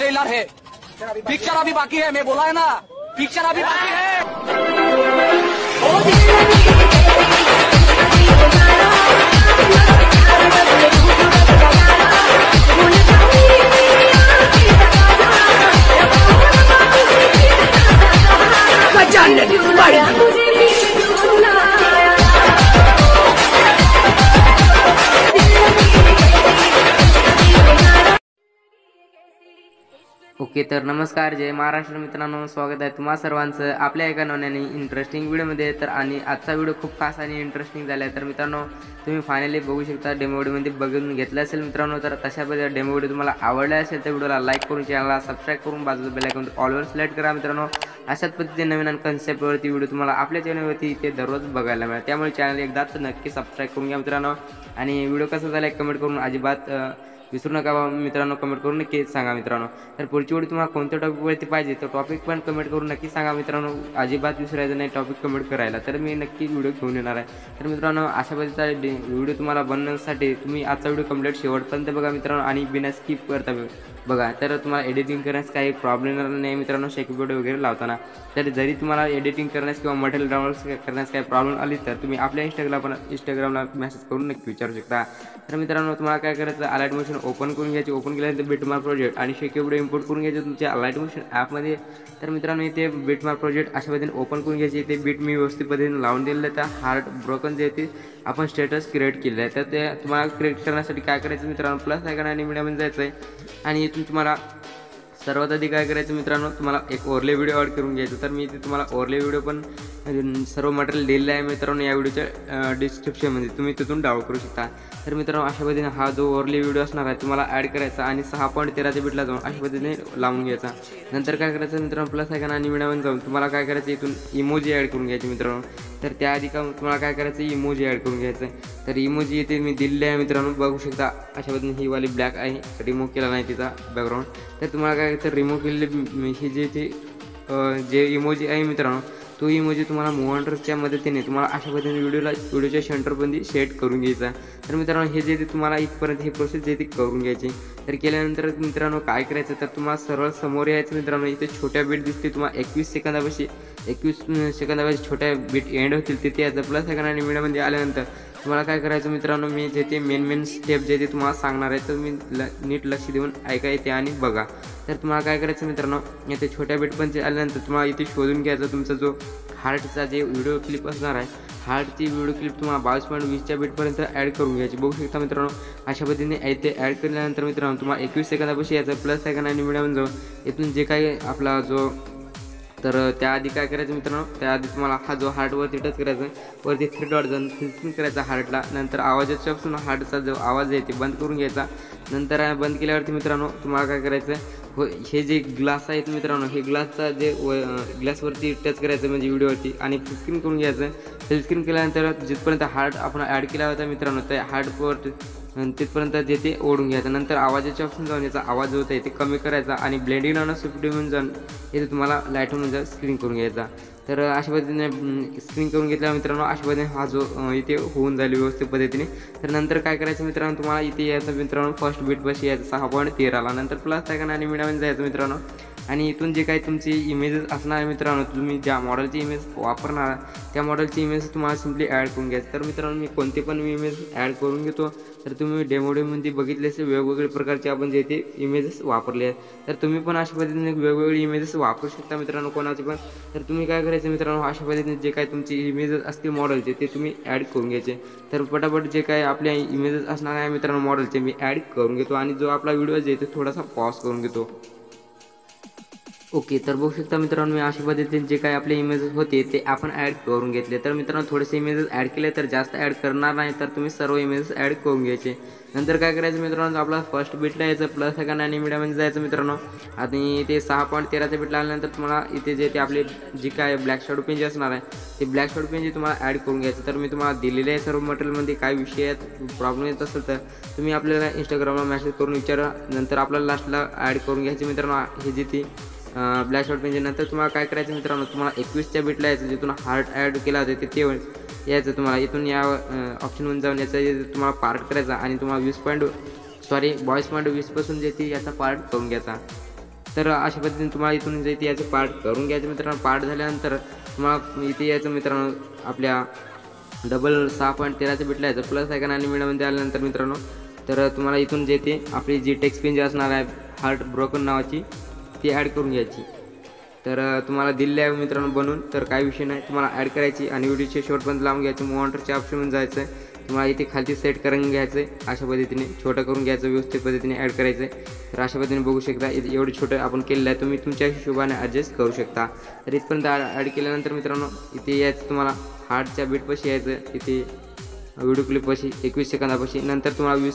Trailer है, picture अभी बाकी है। मैं बोला है ना, पिक्चर अभी बाकी है। ओके, तर नमस्कार, जय महाराष्ट्र मित्रांनो, स्वागत आहे तुम्हा सर्वांचं आपल्या एका नव्याने इंटरेस्टिंग व्हिडिओमध्ये। तर आणि आजचा व्हिडिओ खूप खास आणि इंटरेस्टिंग झाला आहे। तर मित्रांनो, तुम्ही फायनली बघू शकता, डेमो व्हिडिओमध्ये बघून घेतला असेल मित्रांनो। तर तशा पद्धतीने डेमो व्हिडिओ तुम्हाला आवडला असेल तर व्हिडिओला लाईक करून चॅनलला सबस्क्राईब करून बाजूला बेल आयकॉन ऑलवर सिलेक्ट करा मित्रांनो। अशाच पद्धतीने नवीन आणि कन्सेप्टवरती व्हिडिओ तुम्हाला आपल्या चॅनलवरती ते दररोज बघायला मिळेल, त्यामुळे चॅनल एकदाच नक्की सबस्क्राईब करून घ्या मित्रांनो। आणि व्हिडिओ कसा झाला कमेंट करून अजिबात विसरू नका मित्रांनो, कमेंट करून नक्की सांगा मित्रांनो। तर पुढची व्हिडिओ तुम्हाला कोणत्या टॉपिकवरती पाहिजे तर टॉपिक पण कमेंट करून नक्की सांगा मित्रांनो, अजिबात विसरायचं नाही टॉपिक कमेंट करायला, तर मी नक्की व्हिडिओ घेऊन येणार आहे। तर मित्रांनो, अशा पद्धतीचा व्हिडिओ तुम्हाला बनवण्यासाठी तुम्ही आजचा व्हिडिओ कंप्लीट शेवटपर्यंत बघा मित्रांनो, आणि बिना स्किप करता बघा, तर तुम्हाला एडिटिंग करण्यास काही प्रॉब्लेम येणार नाही मित्रांनो, शेकी व्हिडिओ वगैरे लावताना। तर जरी तुम्हाला एडिटिंग करण्यास किंवा मटेरियल डाउनलोड करण्यास काही प्रॉब्लेम आली तर तुम्ही आपल्या इंस्टाग्रामला मेसेज करून नक्की विचारू शकता। तर मित्रांनो, तुम्हाला काय करायचं, अलाइट मोशन ओपन करून घ्यायचे, ओपन केल्यानंतर बिटमार्क प्रोजेक्ट आणि शेकी व्हिडिओ इम्पोर्ट करून घ्यायचे तुमच्या अलाइट मोशन ॲपमध्ये। तर मित्रांनो, इथे बिटमार्क प्रोजेक्ट अशा पद्धतीने ओपन करून घ्यायचे, इथे बीट मी व्यवस्थित पद्धतीने लावून दिलेलं आहे, त्या हार्ट ब्रोकन जे ते आपण स्टेटस क्रिएट केलेलं आहे। तर ते तुम्हाला क्रिएट करण्यासाठी काय करायचं मित्रांनो, प्लस आयकॉन आणि मीडियामध्ये जायचं आहे, आणि इथून तुम्हाला सर्वात आधी काय करायचं मित्रांनो, तुम्हाला एक ओव्हरले व्हिडिओ ॲड करून घ्यायचं। तर मी इथे तुम्हाला ओव्हरले व्हिडिओ पण सर्व मटेरियल दिलेलं आहे मित्रांनो या व्हिडिओच्या डिस्क्रिप्शनमध्ये, तुम्ही तिथून डाउनलोड करू शकता। तर मित्रांनो, अशा पद्धतीने हा जो ओव्हरले व्हिडिओ असणार आहे तुम्हाला ॲड करायचा आणि 6.13 बिटला जाऊन अशा पद्धतीने लावून घ्यायचा। नंतर काय करायचं मित्रांनो, प्लस आयकॉन आणि मीडियामध्ये जाऊन तुम्हाला काय करायचं, इथून इमोजी ॲड करून घ्यायची मित्रांनो। तर त्याआधी का तुम्हाला काय करायचं, इमोजी ॲड करून घ्यायचं आहे। तर इमोजी इथे मी दिलेली आहे मित्रांनो, बघू शकता अशा पद्धतीने ही वाली ब्लॅक आहे, रिमूव्ह केला नाही तिचा बॅकग्राऊंड। तर तुम्हाला काय करायचं, रिमूव्ह केलेली ही जे इमोजी आहे मित्रांनो, तो इमोजी तुम्हाला मूव्हंडरच्या मदतीने तुम्हाला अशा पद्धतीने व्हिडिओच्या सेंटरमध्ये सेट करून घ्यायचा। तर मित्रांनो, हे जे तुम्हाला इथपर्यंत ही प्रोसेस जे ती करून घ्यायची। तर केल्यानंतर मित्रांनो काय करायचं, तर तुम्हाला सरळ समोर यायचं मित्रांनो, इथे छोट्या बीट दिसते तुम्हाला 21 सेकंदापाशी छोट्या बीट एंड होतील तिथे यायचं। प्लस आयकॉन आणि मीडियामध्ये आल्यानंतर तुम्हाला काय करायचं मित्रांनो, मी जे ते मेन स्टेप जे ते तुम्हाला सांगणार आहे, तर मी नीट लक्ष देऊन ऐका येते आणि बघा। तर तुम्हाला काय करायचं मित्रांनो, इथे छोट्या बीट पण आल्यानंतर तुम्हाला इथे शोधून घ्यायचा तुमचा जो हार्टचा जे व्हिडिओ क्लिप असणार आहे, हार्टची व्हिडिओ क्लिप तुम्हाला 22.20च्या बीटपर्यंत ॲड करून घ्यायची। बघू शकता मित्रांनो, अशा पद्धतीने इथे ॲड केल्यानंतर मित्रांनो तुम्हाला 21 सेकंदापाशी यायचं, प्लस आयकॉन आणि मीडियामध्ये जाऊन इथून जे काही आपला जो, तर त्याआधी काय करायचं मित्रांनो, त्याआधी तुम्हाला हा जो हार्टवरती टच करायचा, वरती 3 डॉट जाऊन फिक्सिंग करायचा हार्टला। नंतर आवाजाच्या पासून हार्टचा जो आवाज आहे ते बंद करून घ्यायचा। नंतर बंद केल्यावरती मित्रांनो तुम्हाला काय करायचं, हे जे ग्लास आहेत मित्रांनो, हे ग्लासचा जे ग्लासवरती टच करायचं म्हणजे व्हिडिओवरती, आणि फुल स्क्रीन करून घ्यायचं। फुल स्क्रीन केल्यानंतर जिथपर्यंत हार्ट आपण ॲड केला होता मित्रांनो, त्या हार्टवर तिथपर्यंत जे ते ओढून घ्यायचं। नंतर आवाजाच्या ऑप्शन जाऊन याचा आवाज जो होता आहे ते कमी करायचा, आणि ब्लेंडिंग आणि स्विफ्ट म्हणून जाऊन इथे तुम्हाला लाईट म्हणून स्क्रीन करून घ्यायचा। तर अशा पद्धतीने स्क्रीन करून घेतल्या मित्रांनो, अशा पद्धतीने हा जो इथे होऊन जाईल व्यवस्थित पद्धतीने। तर नंतर काय करायचं मित्रांनो, तुम्हाला इथे यायचं मित्रांनो, फर्स्ट बीटपाशी यायचं 6.13ला, नंतर प्लस आयकॉन आणि मीडियामध्ये जायचं मित्रांनो, आणि इथून जे काही तुमची इमेजेस असणार आहे मित्रांनो, तुम्ही ज्या मॉडेलची इमेज वापरणार त्या मॉडेलची इमेज तुम्हाला सिम्पली ॲड करून घ्यायचं। तर मित्रांनो, मी कोणते पण इमेज ॲड करून घेतो, तर तुम्ही डेमोमध्ये बघितले असेल वेगवेगळे प्रकारचे आपण जे ते इमेजेस वापरले आहेत। तर तुम्ही पण अशा पद्धतीने वेगवेगळे इमेजेस वापरू शकता मित्रांनो, कोणाचे पण। तर तुम्ही काय करायचं मित्रांनो, अशा पद्धतीने जे काही तुमची इमेजेस असतील मॉडेलचे ते तुम्ही ॲड करून घ्यायचे। तर पटापट जे काही आपल्या इमेजेस असणार आहे मित्रांनो मॉडेलचे मी ॲड करून घेतो, आणि जो आपला व्हिडिओ आहे ते थोडासा पॉज करून घेतो। ओके, तर बघू शकता मित्रांनो, मी अशा पद्धतीने जे काही आपले इमेजेस होते ते आपण ॲड करून घेतले। तर मित्रांनो, थोडेसे इमेजेस ॲड केले, तर जास्त ॲड करणार नाही, तर तुम्ही सर्व इमेजेस ॲड करून घ्यायचे। नंतर काय करायचं मित्रांनो, आपला फर्स्ट बीटला यायचं, प्लस आयकॉन आणि मीडियामध्ये जायचं मित्रांनो, आणि ते 6.13च्या बीटला आल्यानंतर तुम्हाला इथे जे ते आपले जी काय ब्लॅक शॅडो पेन जे असणार आहे ते ब्लॅक शॅडो पेन जे तुम्हाला ॲड करून घ्यायचं। तर मी तुम्हाला दिलेले आहे सर्व मटेरियलमध्ये, काय विषय आहेत प्रॉब्लेम येत असेल तर तुम्ही आपल्याला इंस्टाग्रामला मेसेज करून विचारा। नंतर आपल्याला लास्टला ॲड करून घ्यायचे मित्रांनो हे जे ती ब्लॅक शॉट पेनचे। नंतर तुम्हाला काय करायचं मित्रांनो, तुम्हाला 21च्या बीटला यायचं, जिथून हार्ट ॲड केला होता ते यायचं तुम्हाला, इथून या ऑप्शनमध्ये जाऊन याचा तुम्हाला पार्ट करायचा, आणि तुम्हाला 20.20 पासून जे ती याचा पार्ट करून घ्यायचा। तर अशा पद्धतीने तुम्हाला इथून जे इथे याचं पार्ट करून घ्यायचं मित्रांनो. पार्ट झाल्यानंतर तुम्हाला इथे यायचं मित्रांनो, आपल्या डबल 6.13चं बिटला यायचं प्लस आयकॉन आणि मीडियामध्ये आल्यानंतर मित्रांनो, तर तुम्हाला इथून जे ते आपली जी टेक्स्ट पिन जी असणार आहे हार्ट ब्रोकन नावाची ती ॲड करून घ्यायची. तर तुम्हाला दिलेलं आहे मित्रांनो बनवून, तर काही विषय नाही, तुम्हाला ॲड करायची आणि व्हिडिओचे शेवटपर्यंत लावून घ्यायचे. मॉनिटरच्या ऑप्शनमध्ये जायचं आहे, तुम्हाला इथे खालती सेट करून घ्यायचं आहे. अशा पद्धतीने छोटं करून घ्यायचं, व्यवस्थित पद्धतीने ॲड करायचं आहे. तर अशा पद्धतीने बघू शकता इथे एवढं छोटं आपण केलेलं आहे, तुम्ही तुमच्या हिशोबाने ॲडजस्ट करू शकता. तर इथपर्यंत ॲड केल्यानंतर मित्रांनो इथे यायचं, तुम्हाला हार्टच्या बीटपाशी यायचं, इथे व्हिडिओ क्लिपपाशी 21 सेकंदापाशी, नंतर तुम्हाला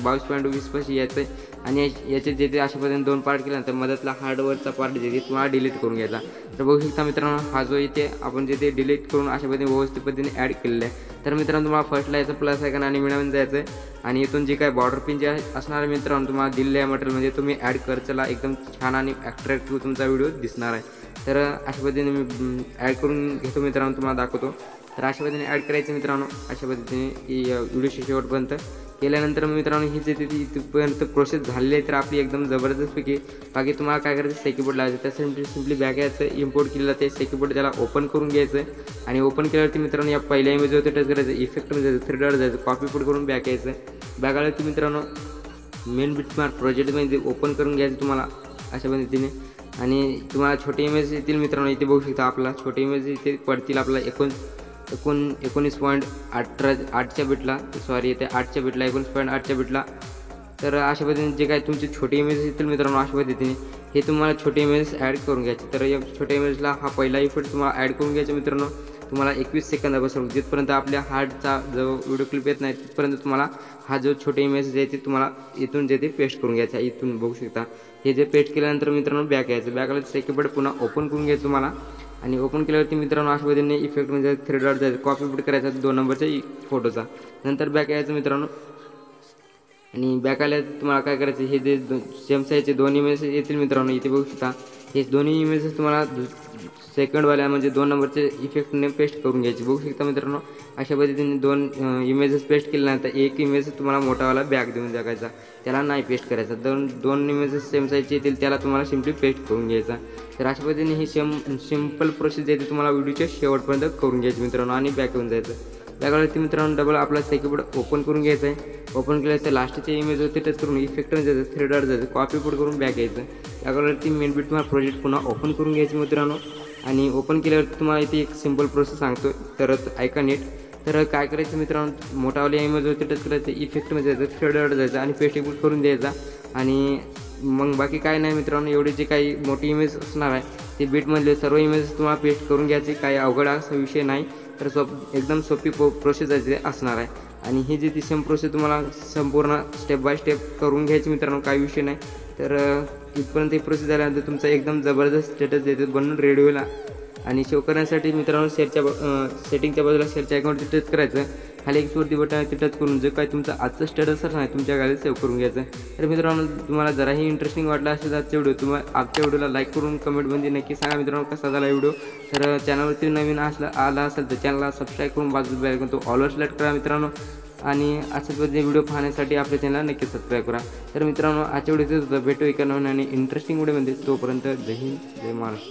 22.20 पाशी यायचं आहे. आणि याचे जे ते अशा पद्धतीने 2 पार्ट केल्यानंतर मधातला हार्डवरचा पार्ट जे ते तुम्हाला डिलीट करून घ्यायचा. तर बघू शकता मित्रांनो, हा जो इथे आपण जे ते डिलीट करून अशा पद्धतीने व्यवस्थित पद्धतीने ॲड केलेलं आहे. तर मित्रांनो तुम्हाला फर्स्टला यायचं प्लस आयकॉन आणि मिळवून जायचं आहे. आणि इथून जे काय बॉर्डर पिन जे असणार आहे मित्रांनो, तुम्हाला दिलेलं आहे मटेरियल म्हणजे तुम्ही ॲड करचला एकदम छान आणि अट्रॅक्टिव्ह तुमचा व्हिडिओ दिसणार आहे. तर अशा पद्धतीने मी ॲड करून घेतो मित्रांनो, तुम्हाला दाखवतो. तर अशा पद्धतीने ॲड करायचं मित्रांनो, अशा पद्धतीने की व्हिडिओ शेवटपर्यंत केल्यानंतर मित्रांनो ही जे तिथपर्यंत प्रोसेस झालेली आहे तर आपली एकदम जबरदस्तपैकी. बाकी तुम्हाला काय करायचं, सेक्युबोर्ड लावायचं, त्यासाठी सिम्पली बॅक यायचं, इम्पोर्ट केलेलं ते सेक्युबोर्ड त्याला ओपन करून घ्यायचं आहे. आणि ओपन केल्यावरती मित्रांनो या पहिल्या इमेजवरती टच करायचं, इफेक्टमध्ये जायचं, 3 डॉट जायचं, कॉपी पेस्ट करून बॅक यायचं. बॅक आल्यावरती मित्रांनो मेन बिटमार्क प्रोजेक्टमध्ये ओपन करून घ्यायचं तुम्हाला अशा पद्धतीने. आणि तुम्हाला छोटे इमेज येतील मित्रांनो, इथे बघू शकता आपला छोटे इमेज इथे पडतील आपल्याला 19.8च्या बिटला, सॉरी इथे 8च्या बिटला, 19.8च्या बिटला. तर अशा पद्धतीने जे काय तुमचे छोटे इमेज येतील मित्रांनो, अशा पद्धतीने हे तुम्हाला छोटे इमेज ॲड करून घ्यायचे. तर या छोट्या इमेजला हा पहिला इफेक्ट तुम्हाला ॲड करून घ्यायचा मित्रांनो. तुम्हाला 21 सेकंदापासून जिथपर्यंत आपल्या हार्टचा जो व्हिडिओ क्लिप येत नाही तिथपर्यंत तुम्हाला हा जो छोटे इमेज जे ते तुम्हाला इथून जे ते पेस्ट करून घ्यायचा. इथून बघू शकता हे जे पेस्ट केल्यानंतर मित्रांनो बॅक यायचं, बॅक आलं सेक्युबोर्ड पुन्हा ओपन करून घ्यायचं तुम्हाला. आणि ओपन केल्यावरती मित्रांनो अशा पद्धतीने इफेक्टमध्ये 3 डॉट जायचं, कॉपी पेस्ट करायचा 2 नंबरच्या फोटोचा, नंतर बॅक यायचं मित्रांनो. आणि बॅक आल्या तुम्हाला काय करायचं, हे जे सेम साईजचे 2 इमेज येतील मित्रांनो, इथे बघू शकता हे दोन्ही इमेजेस तुम्हाला सेकंडवाल्या म्हणजे 2 नंबरचे इफेक्टने पेस्ट करून घ्यायची. बघू शकता मित्रांनो अशा पद्धतीने 2 इमेजेस पेस्ट केल्यानंतर एक इमेज तुम्हाला मोठावाला बॅक देऊन टाकायचा, त्याला नाही पेस्ट करायचा. 2 इमेजेस सेम साईजचे येतील त्याला तुम्हाला सिम्पली पेस्ट करून घ्यायचा. तर अशा पद्धतीने ही सिम्पल प्रोसेस आहे ती तुम्हाला व्हिडिओच्या शेवटपर्यंत करून घ्यायची मित्रांनो. आणि बॅक येऊन जायचं. बॅकवरती मित्रांनो डबल आपला सेक्युबोर्ड ओपन करून घ्यायचं आहे. ओपन केलं तर लास्टच्या इमेजवरती टच करून इफेक्टमध्ये जायचं, 3 डॉट जायचं, कॉपी पेस्ट करून बॅक यायचं. बॅकवरती मेन बीट तुम्हाला प्रोजेक्ट पुन्हा ओपन करून घ्यायची मित्रांनो. आणि ओपन केल्यावरती तुम्हाला इथे एक सिम्पल प्रोसेस सांगतो, तर ऐका नीट. तर काय करायचं मित्रांनो, मोठावाल्या इमेजवरती टच करायचं, इफेक्टमध्ये जायचं, 3 डॉट जायचं आणि पेस्ट करून द्यायचा. आणि मग बाकी काय नाही मित्रांनो, एवढे जे काही मोठी इमेज असणार आहे ते बीटमधले सर्व इमेज तुम्हाला पेस्ट करून घ्यायचे. काही अवघड असा विषय नाही, तर एकदम सोपी प्रोसेस असणार आहे. आणि ही जी ती सेम प्रोसेस तुम्हाला संपूर्ण स्टेप बाय स्टेप करून घ्यायची मित्रांनो, काही विषय नाही. तर इथपर्यंत ही प्रोसेस झाल्यानंतर तुमचा एकदम जबरदस्त स्टेटस देते बनून रेडी होईल. आणि सेव्ह करण्यासाठी मित्रांनो सेटिंगच्या बाजूला शेअरच्या अकाउंटची टच करायचं, खाली एक वरती बटन आहे ते टच करून जे काय तुमचा आजचं स्टेटस आहे तुमच्या गाडीत सेव्ह करून घ्यायचं. तर मित्रांनो तुम्हाला जराही इंटरेस्टिंग वाटला असेल आजचा व्हिडिओ, तुम्हाला आजच्या व्हिडिओला लाईक करून कमेंटमध्ये नक्की सांगा मित्रांनो कसा झाला व्हिडिओ. तर चॅनलवरती नवीन आला असेल तर चॅनलला सबस्क्राईब करून बाजूला बेल आयकॉन तो ऑलवर सिलेक्ट करा मित्रांनो. आणि अशाच पद्धतीने व्हिडिओ पाहण्यासाठी आपल्या चॅनलला नक्की सबस्क्राईब करा. तर मित्रांनो आजच्या व्हिडिओ भेटू एका नवीन आणि इंटरेस्टिंग व्हिडिओमध्ये. तोपर्यंत जय हिंद, जय महाराष्ट्र.